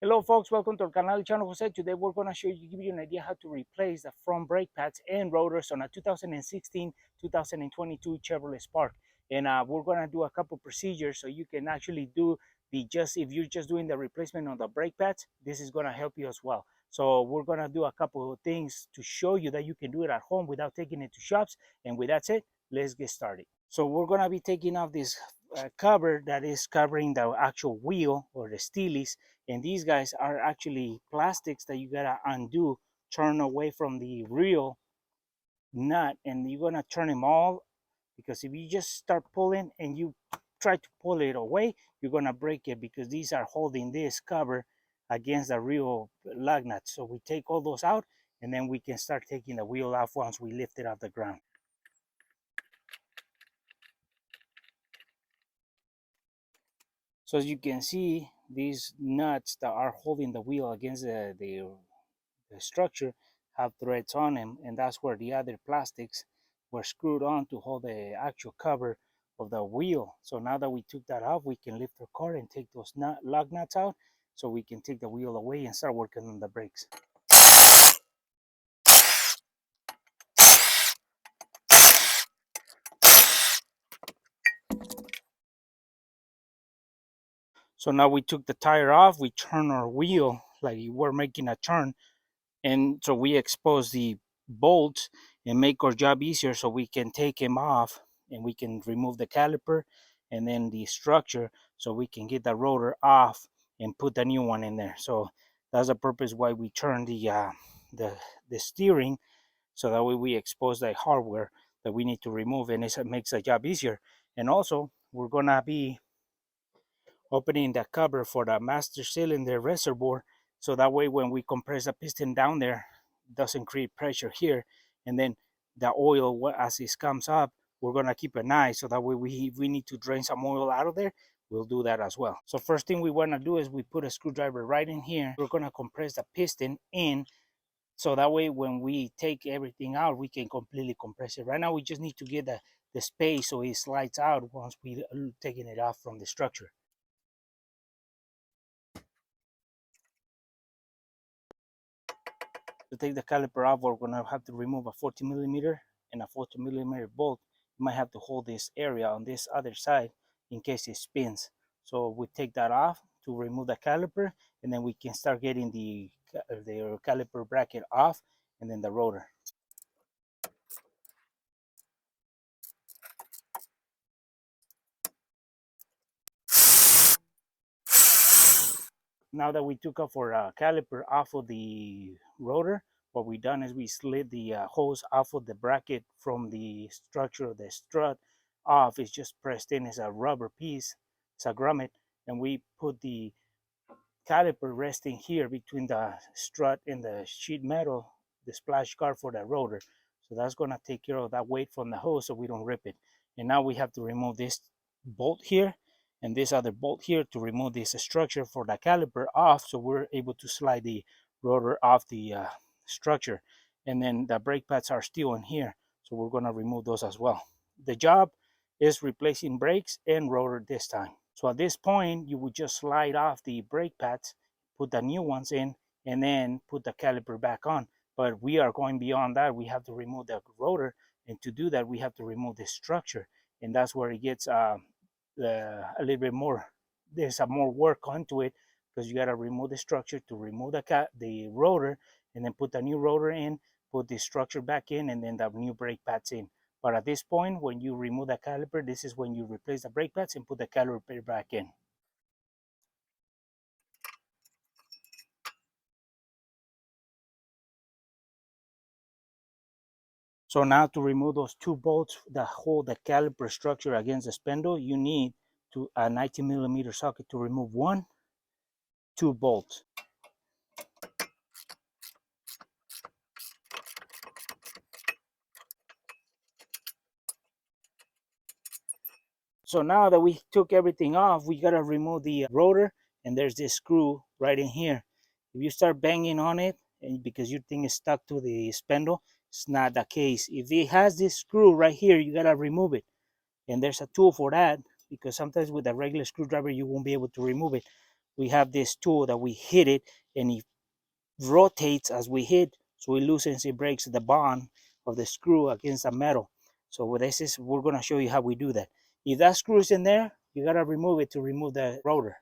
Hello folks, welcome to our canal channel Jose. Today we're going to give you an idea how to replace the front brake pads and rotors on a 2016-2022 Chevrolet Spark. And we're going to do a couple procedures so you can actually do if you're just doing the replacement on the brake pads, this is going to help you as well. So we're going to do a couple of things to show you that you can do it at home without taking it to shops. And with that said, let's get started. So we're going to be taking off this cover that is covering the actual wheel or the steelies, and these guys are actually plastics that you gotta undo, turn away from the real nut, and you're gonna turn them all, because if you just start pulling and you try to pull it away, you're gonna break it, because these are holding this cover against the real lug nuts. So we take all those out, and then we can start taking the wheel off once we lift it off the ground. So as you can see, these nuts that are holding the wheel against the structure have threads on them, and that's where the other plastics were screwed on to hold the actual cover of the wheel. So now that we took that off, we can lift the car and take those lug nuts out, so we can take the wheel away and start working on the brakes. So now we took the tire off, we turn our wheel like we're making a turn, and so we expose the bolts and make our job easier, so we can take them off and we can remove the caliper and then the structure, so we can get the rotor off and put the new one in there. So that's the purpose why we turn the steering, so that way we expose the hardware that we need to remove, and it makes the job easier. And also we're gonna be opening the cover for the master cylinder reservoir, so that way when we compress the piston down there, it doesn't create pressure here, and then the oil, as it comes up, we're going to keep an eye, so that way if we need to drain some oil out of there, we'll do that as well. So first thing we want to do is we put a screwdriver right in here. We're going to compress the piston in, so that way when we take everything out, we can completely compress it. Right now we just need to get the space so it slides out once we taking it off from the structure. To take the caliper off, we're going to have to remove a 40 millimeter and a 40 millimeter bolt. You might have to hold this area on this other side in case it spins. So we take that off to remove the caliper, and then we can start getting the caliper bracket off, and then the rotor. Now that we took off our caliper off of the rotor, what we done is we slid the hose off of the bracket from the structure of the strut off. It's just pressed in as a rubber piece, it's a grommet, and we put the caliper resting here between the strut and the sheet metal, the splash guard for the rotor. So that's going to take care of that weight from the hose, so we don't rip it. And now we have to remove this bolt here and this other bolt here to remove this structure for the caliper off, so we're able to slide the rotor off the structure. And then the brake pads are still in here, so we're going to remove those as well. The job is replacing brakes and rotor this time. So at this point, you would just slide off the brake pads, put the new ones in, and then put the caliper back on. But we are going beyond that. We have to remove the rotor, and to do that, we have to remove the structure, and that's where it gets a little bit more. There's a more work onto it, because you got to remove the structure to remove the rotor, and then put the new rotor in, put the structure back in, and then the new brake pads in. But at this point, when you remove the caliper, this is when you replace the brake pads and put the caliper back in. So now to remove those two bolts that hold the caliper structure against the spindle, you need a 19 millimeter socket to remove two bolts. So now that we took everything off, we gotta remove the rotor, and there's this screw right in here. If you start banging on it, and because your thing is stuck to the spindle, it's not the case. If it has this screw right here, you gotta remove it. And there's a tool for that, because sometimes with a regular screwdriver, you won't be able to remove it. we have this tool that we hit it, and it rotates as we hit, so it loosens, it breaks the bond of the screw against the metal. So with this is, we're going to show you how we do that. If that screw is in there, you got to remove it to remove the rotor.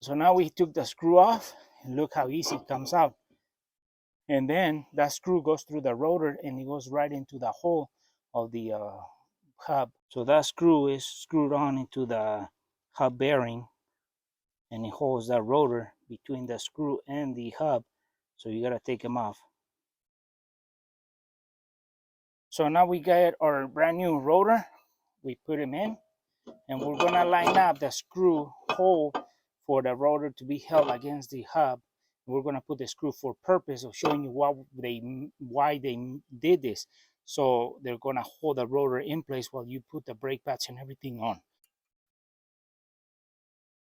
So now we took the screw off, and look how easy it comes out. And then that screw goes through the rotor, and it goes right into the hole of the hub. So that screw is screwed on into the hub bearing, and it holds that rotor between the screw and the hub. So you got to take them off. So now we got our brand new rotor. We put him in, and we're gonna line up the screw hole for the rotor to be held against the hub. We're gonna put the screw for purpose of showing you why they did this. So they're gonna hold the rotor in place while you put the brake pads and everything on.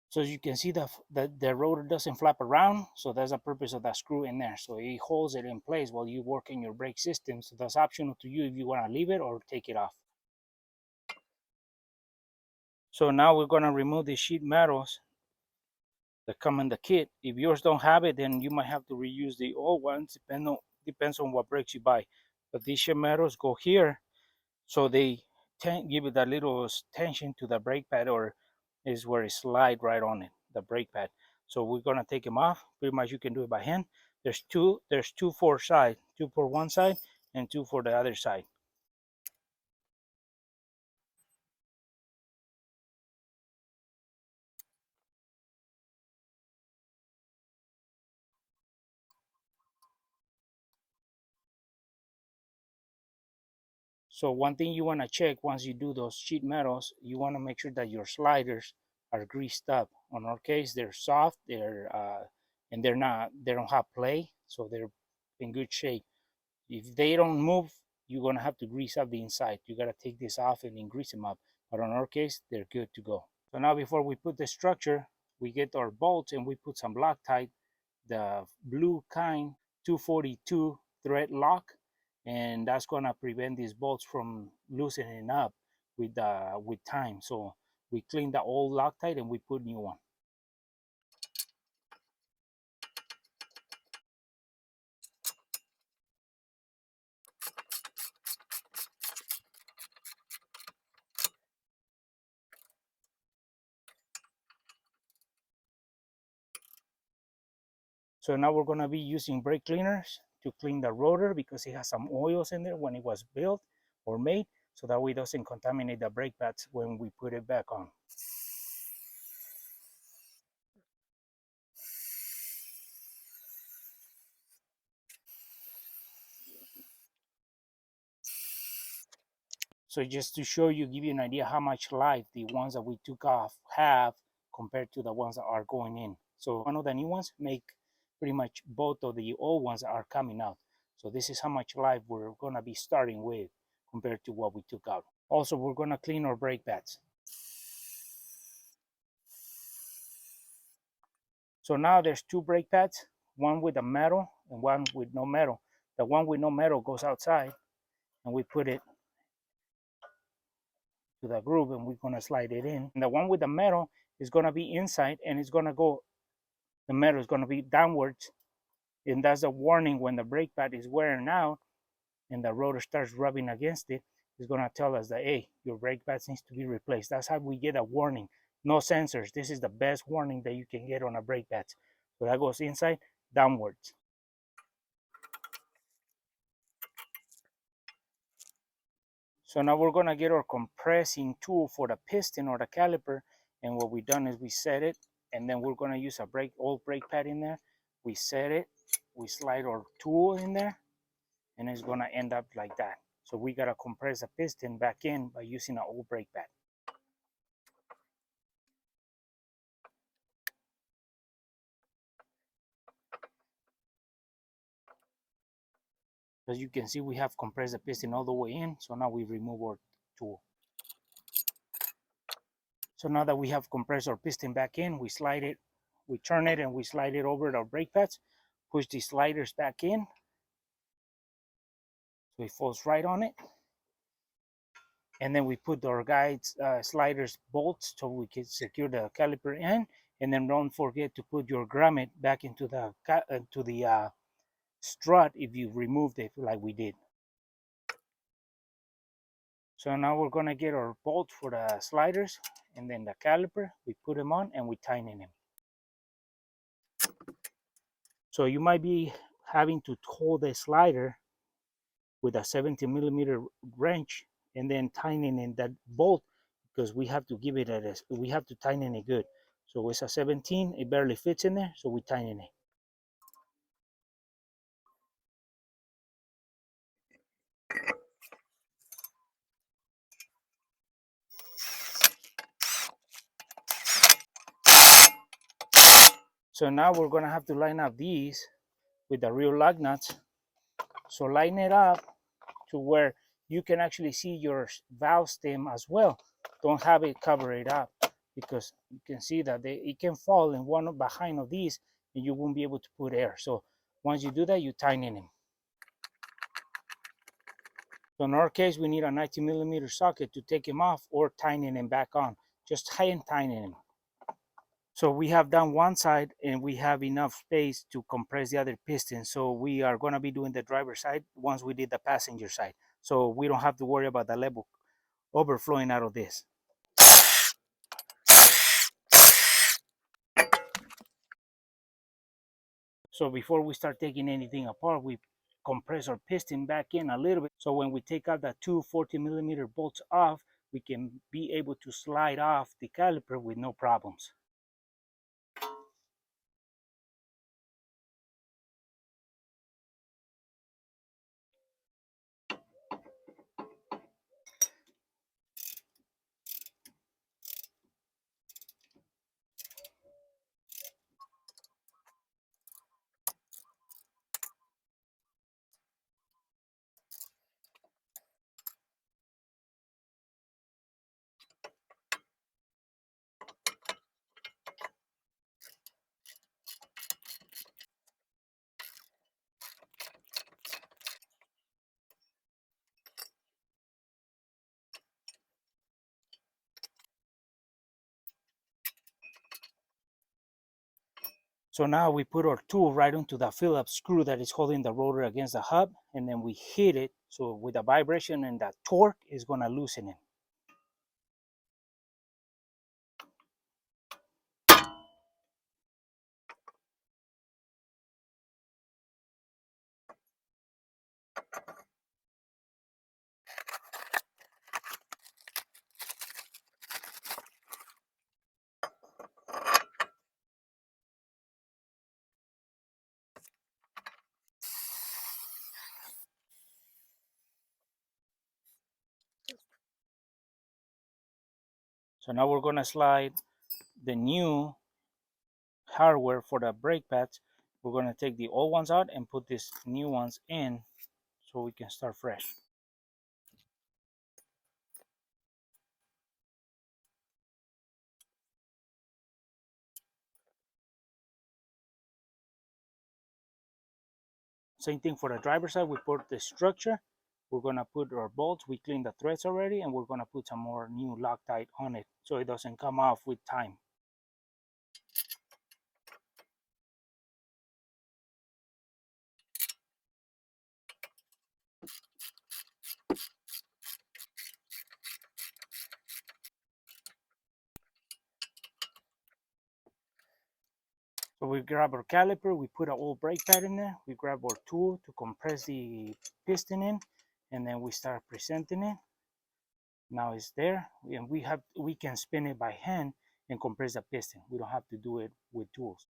So as you can see, the rotor doesn't flap around, so that's the purpose of that screw in there. So it holds it in place while you work in your brake system. So that's optional to you if you want to leave it or take it off. So now we're going to remove the sheet metals that come in the kit. If yours don't have it, then you might have to reuse the old ones. Depends on what brakes you buy. But these sheet metals go here, so they give it that little tension to the brake pad, or is where it slide right on it, the brake pad. So we're gonna take them off. Pretty much you can do it by hand. There's two for side, two for one side and two for the other side. So one thing you want to check once you do those sheet metals, you want to make sure that your sliders are greased up. On our case, they're soft, and they don't have play, so they're in good shape. If they don't move, you're gonna have to grease up the inside. You gotta take this off and then grease them up. But on our case, they're good to go. So now before we put the structure, we get our bolts and we put some Loctite, the blue kind 242 thread lock, and that's gonna prevent these bolts from loosening up with time. So we clean the old Loctite and we put new one. So now we're going to be using brake cleaners to clean the rotor because it has some oils in there when it was built or made, so that way it doesn't contaminate the brake pads when we put it back on. So just to show you, give you an idea how much life the ones that we took off have compared to the ones that are going in. So one of the new ones make pretty much both of the old ones that are coming out. So this is how much life we're going to be starting with compared to what we took out. Also, we're going to clean our brake pads. So now there's two brake pads, one with a metal and one with no metal. The one with no metal goes outside, and we put it to the groove, and we're gonna slide it in. And the one with the metal is gonna be inside, and it's gonna go, the metal is gonna be downwards, and that's a warning when the brake pad is wearing out and the rotor starts rubbing against it. It's gonna tell us that, hey, your brake pads needs to be replaced. That's how we get a warning. No sensors. This is the best warning that you can get on a brake pad. So that goes inside, downwards. So now we're gonna get our compressing tool for the piston or the caliper. And what we've done is we set it, and then we're gonna use a old brake pad in there. We set it, we slide our tool in there, and it's gonna end up like that. So we gotta compress the piston back in by using an old brake pad. As you can see, we have compressed the piston all the way in. So now we remove our tool. So now that we have compressed our piston back in, we slide it, we turn it, and we slide it over our brake pads, push the sliders back in. So it falls right on it. And then we put our guides, sliders, bolts so we can secure the caliper in. And then don't forget to put your grommet back into the strut if you removed it like we did. So now we're gonna get our bolts for the sliders and then the caliper. We put them on and we tighten them. So you might be having to hold the slider with a 17 millimeter wrench and then tightening in that bolt because we have to give it we have to tighten it good. So it's a 17, it barely fits in there, so we tighten it. So now we're gonna have to line up these with the real lug nuts. So line it up to where you can actually see your valve stem as well. Don't have it cover it up because you can see that it can fall in one behind of these and you won't be able to put air. So once you do that, you tighten them. So in our case, we need a 19 millimeter socket to take them off or tighten them back on. Just tighten them. So we have done one side and we have enough space to compress the other piston. So we are going to be doing the driver's side once we did the passenger side. So we don't have to worry about the level overflowing out of this. So before we start taking anything apart, we compress our piston back in a little bit. So when we take out the two 40 millimeter bolts off, we can be able to slide off the caliper with no problems. So now we put our tool right into the Phillips screw that is holding the rotor against the hub, and then we hit it. So with the vibration and the torque is going to loosen it. So now we're going to slide the new hardware for the brake pads. We're going to take the old ones out and put these new ones in so we can start fresh. Same thing for the driver's side. We put the structure. We're going to put our bolts. We cleaned the threads already, and we're going to put some more new Loctite on it so it doesn't come off with time. So we grab our caliper, we put an old brake pad in there, we grab our tool to compress the piston in, and then we start presenting it. Now it's there, and we can spin it by hand and compress the piston. We don't have to do it with tools.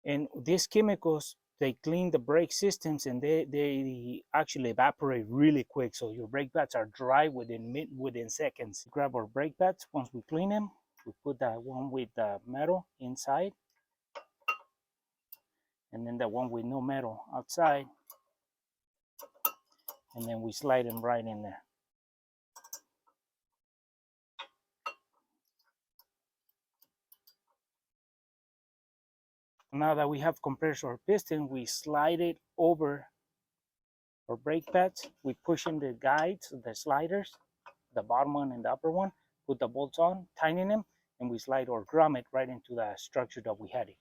And these chemicals, they clean the brake systems and they actually evaporate really quick. So your brake pads are dry within seconds. Grab our brake pads. Once we clean them, we put that one with the metal inside. and then the one with no metal outside, and then we slide them right in there. Now that we have compressor piston, we slide it over our brake pads. We push in the guides, the sliders, the bottom one and the upper one, put the bolts on, tighten them, and we slide or grommet right into the structure that we had it.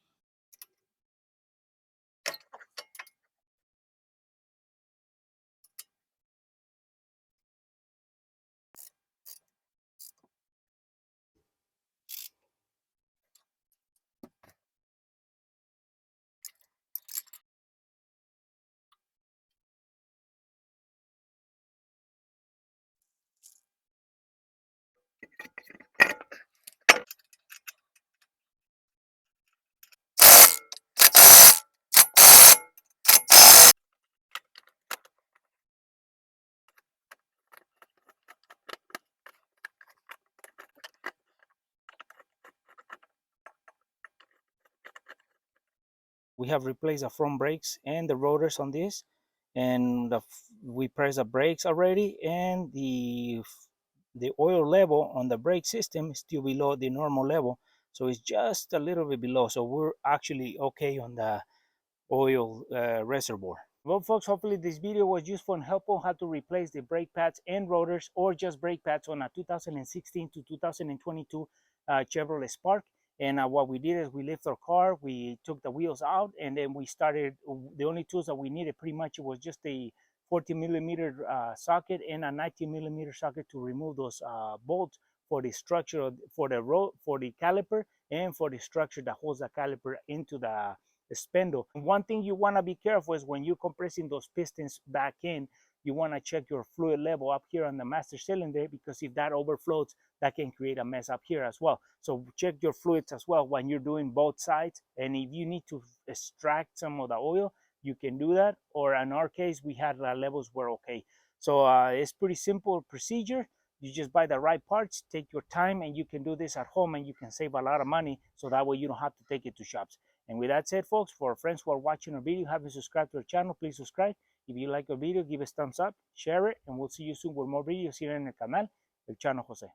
We have replaced the front brakes and the rotors on this, and we press the brakes already, and the oil level on the brake system is still below the normal level, so it's just a little bit below, so we're actually okay on the oil reservoir. Well, folks, hopefully this video was useful and helpful how to replace the brake pads and rotors, or just brake pads, on a 2016 to 2022 Chevrolet Spark. And what we did is we lifted our car, we took the wheels out, and then we started. The only tools that we needed pretty much was just a 40 millimeter socket and a 19 millimeter socket to remove those bolts for the structure, for the caliper, and for the structure that holds the caliper into the spindle. And one thing you want to be careful is when you're compressing those pistons back in, you want to check your fluid level up here on the master cylinder, because if that overflows, that can create a mess up here as well. So check your fluids as well when you're doing both sides. And if you need to extract some of the oil, you can do that. Or in our case, we had levels were okay. So it's pretty simple procedure. You just buy the right parts, take your time, and you can do this at home, and you can save a lot of money, so that way you don't have to take it to shops. And with that said, folks, for our friends who are watching our video, haven't subscribed to our channel, please subscribe. If you like our video, give us thumbs up, share it, and we'll see you soon with more videos here in el canal, El Chano Jose.